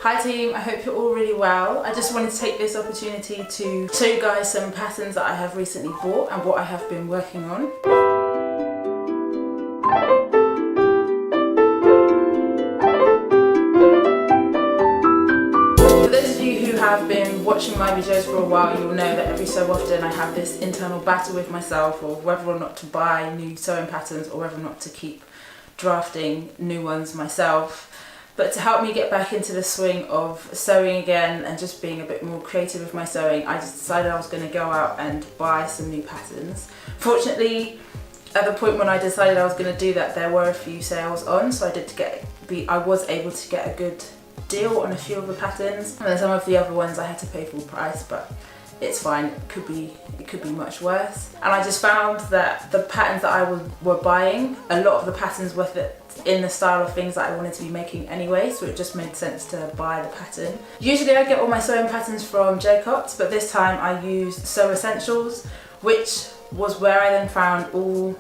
Hi team, I hope you're all really well. I just wanted to take this opportunity to show you guys some patterns that I have recently bought and what I have been working on. For those of you who have been watching my videos for a while, you'll know that every so often I have this internal battle with myself of whether or not to buy new sewing patterns or whether or not to keep drafting new ones myself. But to help me get back into the swing of sewing again and just being a bit more creative with my sewing, I just decided I was going to go out and buy some new patterns. Fortunately, at the point when I decided I was going to do that, there were a few sales on, so I was able to get a good deal on a few of the patterns. And then some of the other ones I had to pay full price, but it's fine. It could be much worse. And I just found that the patterns that I were buying, a lot of the patterns were in the style of things that I wanted to be making anyway, so it just made sense to buy the pattern. Usually I get all my sewing patterns from Jacobs, but this time I used Sew Essentials, which was where I then found all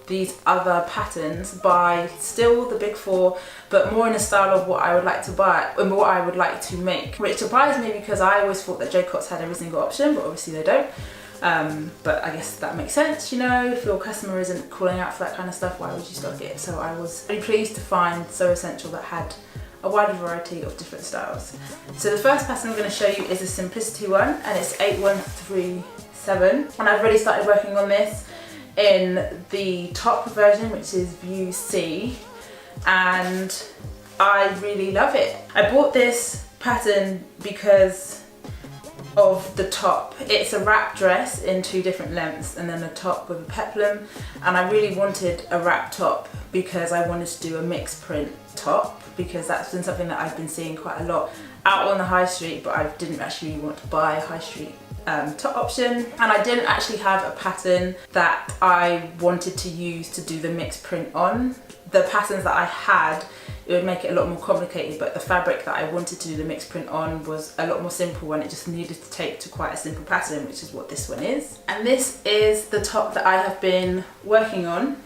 these other patterns by still the big four, but more in the style of what I would like to buy and what I would like to make, which surprised me because I always thought that Jacobs had every single option, but obviously they don't. But I guess that makes sense, you know, if your customer isn't calling out for that kind of stuff, why would you stock it? So I was really pleased to find Sew Essential that had a wide variety of different styles. So the first pattern I'm going to show you is a simplicity one, and it's 8137, and I've already started working on this in the top version, which is view C, and I really love it. I bought this pattern because of the top. It's a wrap dress in 2 different lengths and then a top with a peplum, and I really wanted a wrap top because I wanted to do a mixed print top, because that's been something that I've been seeing quite a lot out on the high street, but I didn't actually want to buy a high street top option, and I didn't actually have a pattern that I wanted to use to do the mixed print on. The patterns that I had, it would make it a lot more complicated, but the fabric that I wanted to do the mixed print on was a lot more simple, and it just needed to take to quite a simple pattern, which is what this one is. And this is the top that I have been working on.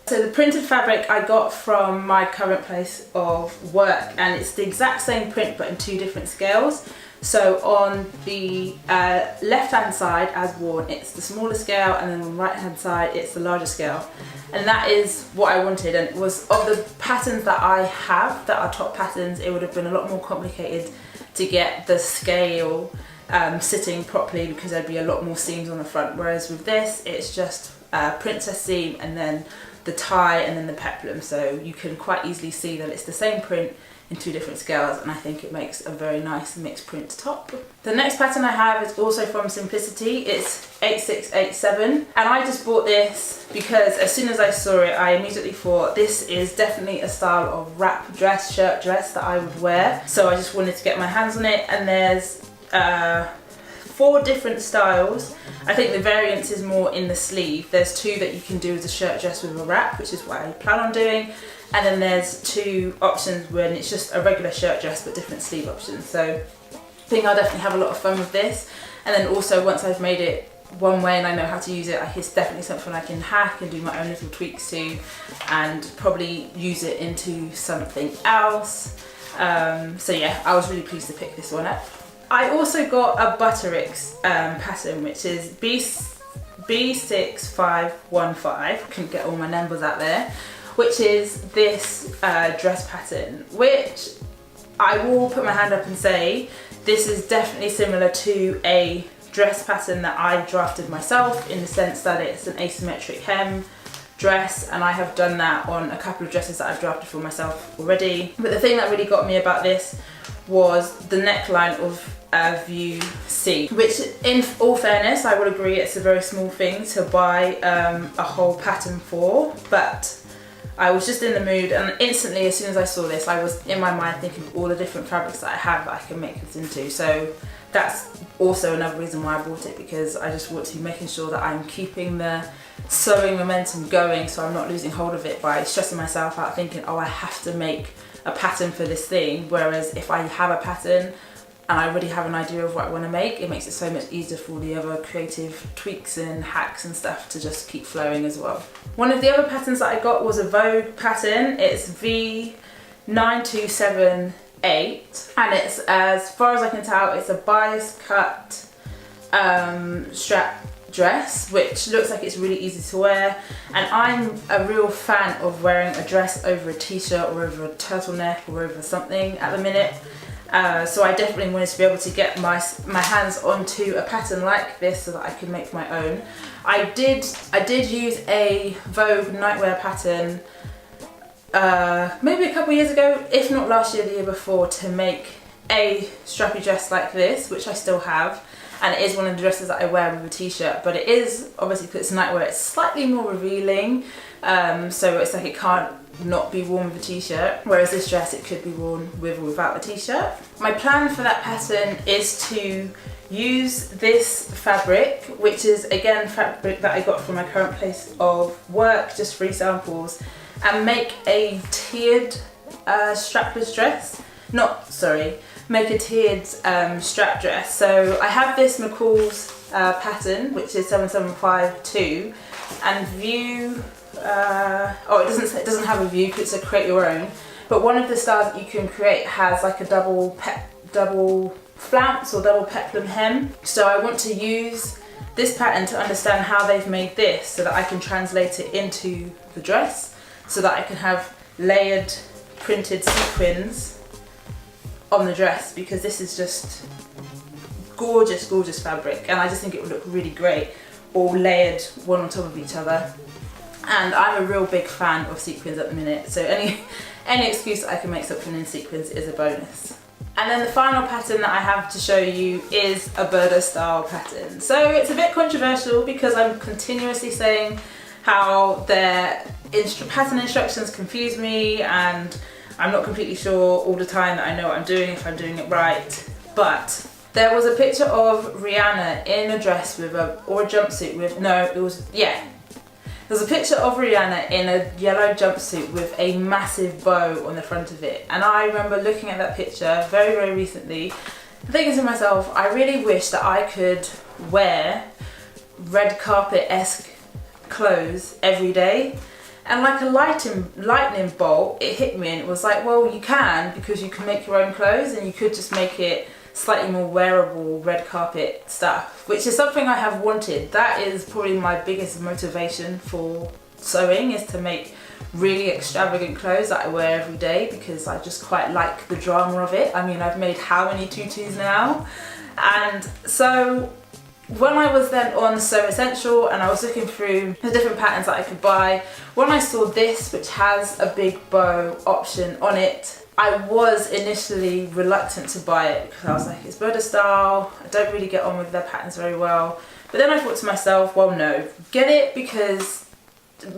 So the printed fabric I got from my current place of work, and it's the exact same print but in 2 different scales. So on the left hand side as worn, it's the smaller scale, and then on the right hand side it's the larger scale, and that is what I wanted. And it was, of the patterns that I have that are top patterns, it would have been a lot more complicated to get the scale sitting properly because there'd be a lot more seams on the front, whereas with this it's just princess seam and then the tie and then the peplum, so you can quite easily see that it's the same print in 2 different scales, and I think it makes a very nice mixed print top. The next pattern I have is also from Simplicity. It's 8687, and I just bought this because as soon as I saw it I immediately thought this is definitely a style of wrap dress, shirt dress that I would wear, so I just wanted to get my hands on it. And there's 4 different styles. I think the variance is more in the sleeve. There's 2 that you can do as a shirt dress with a wrap, which is what I plan on doing, and then there's 2 options when it's just a regular shirt dress but different sleeve options. So I think I'll definitely have a lot of fun with this, and then also once I've made it one way and I know how to use it, it's definitely something I can hack and do my own little tweaks to, and probably use it into something else. So yeah, I was really pleased to pick this one up. I also got a Butterick pattern, which is B6515. Couldn't get all my numbers out there. Which is this dress pattern, which I will put my hand up and say this is definitely similar to a dress pattern that I drafted myself, in the sense that it's an asymmetric hem dress, and I have done that on a couple of dresses that I've drafted for myself already. But the thing that really got me about this was the neckline of view C, which in all fairness I would agree it's a very small thing to buy a whole pattern for, but I was just in the mood, and instantly as soon as I saw this I was in my mind thinking of all the different fabrics that I have that I can make this into. So that's also another reason why I bought it, because I just want to be making sure that I'm keeping the sewing momentum going, so I'm not losing hold of it by stressing myself out thinking, oh, I have to make a pattern for this thing. Whereas if I have a pattern and I already have an idea of what I want to make, it makes it so much easier for all the other creative tweaks and hacks and stuff to just keep flowing as well. One of the other patterns that I got was a Vogue pattern. It's V927 8, and it's, as far as I can tell, it's a bias cut strap dress, which looks like it's really easy to wear, and I'm a real fan of wearing a dress over a t-shirt or over a turtleneck or over something at the minute. So I definitely wanted to be able to get my hands onto a pattern like this so that I could make my own. I did use a Vogue nightwear pattern maybe a couple of years ago, if not last year, the year before, to make a strappy dress like this, which I still have, and it is one of the dresses that I wear with a t-shirt, but it is, obviously because it's nightwear, it's slightly more revealing, so it's like it can't not be worn with a t-shirt, whereas this dress, it could be worn with or without a t-shirt. My plan for that pattern is to use this fabric, which is again fabric that I got from my current place of work, just free samples, and make a tiered strapless dress. Make a tiered strap dress. So I have this McCall's pattern, which is 7752, and view, it doesn't have a view because it's a create your own, but one of the styles that you can create has like a double flounce or double peplum hem. So I want to use this pattern to understand how they've made this so that I can translate it into the dress, so that I can have layered printed sequins on the dress, because this is just gorgeous, gorgeous fabric, and I just think it would look really great all layered one on top of each other. And I'm a real big fan of sequins at the minute, so any excuse that I can make something in sequins is a bonus. And then the final pattern that I have to show you is a Burda style pattern. So it's a bit controversial because I'm continuously saying how their pattern instructions confuse me, and I'm not completely sure all the time that I know what I'm doing, if I'm doing it right. But there was a picture of Rihanna in a dress with or a jumpsuit with, there's a picture of Rihanna in a yellow jumpsuit with a massive bow on the front of it. And I remember looking at that picture very, very recently, thinking to myself, I really wish that I could wear red carpet-esque clothes every day. And like a lightning bolt, it hit me, and it was like, well, you can, because you can make your own clothes, and you could just make it slightly more wearable red carpet stuff, which is something I have wanted. That is probably my biggest motivation for sewing, is to make really extravagant clothes that I wear every day, because I just quite like the drama of it. I mean, I've made how many tutus now? And so when I was then on Sew Essential and I was looking through the different patterns that I could buy, when I saw this, which has a big bow option on it, I was initially reluctant to buy it because I was like, it's Burda style, I don't really get on with their patterns very well. But then I thought to myself, well, no, get it, because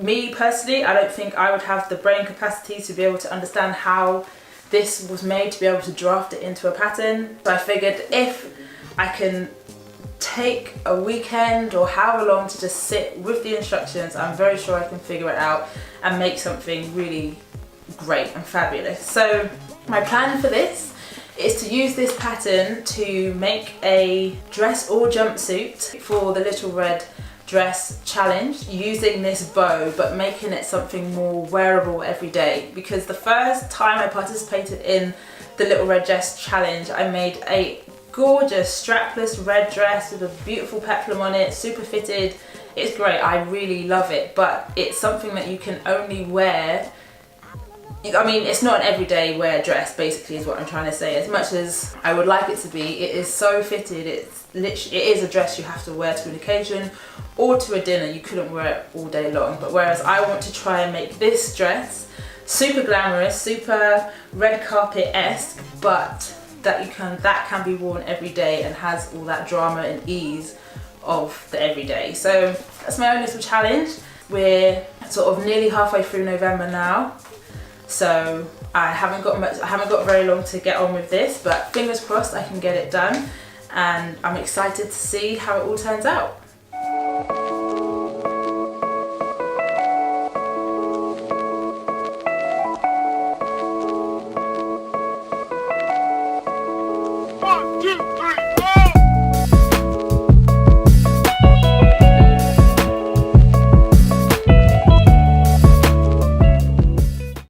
me personally, I don't think I would have the brain capacity to be able to understand how this was made to be able to draft it into a pattern. So I figured if I can take a weekend or however long to just sit with the instructions, I'm very sure I can figure it out and make something really great and fabulous. So my plan for this is to use this pattern to make a dress or jumpsuit for the Little Red Dress Challenge, using this bow but making it something more wearable every day. Because the first time I participated in the Little Red Dress Challenge, I made a gorgeous strapless red dress with a beautiful peplum on it, super fitted. It's great, I really love it, but it's something that you can only wear. I mean, it's not an everyday wear dress, basically, is what I'm trying to say. As much as I would like it to be, it is so fitted. It is a dress you have to wear to an occasion or to a dinner. You couldn't wear it all day long. But whereas I want to try and make this dress super glamorous, super red carpet-esque, but that can be worn every day and has all that drama and ease of the everyday. So that's my own little challenge. We're sort of nearly halfway through November now. So I haven't got very long to get on with this, but fingers crossed I can get it done, and I'm excited to see how it all turns out.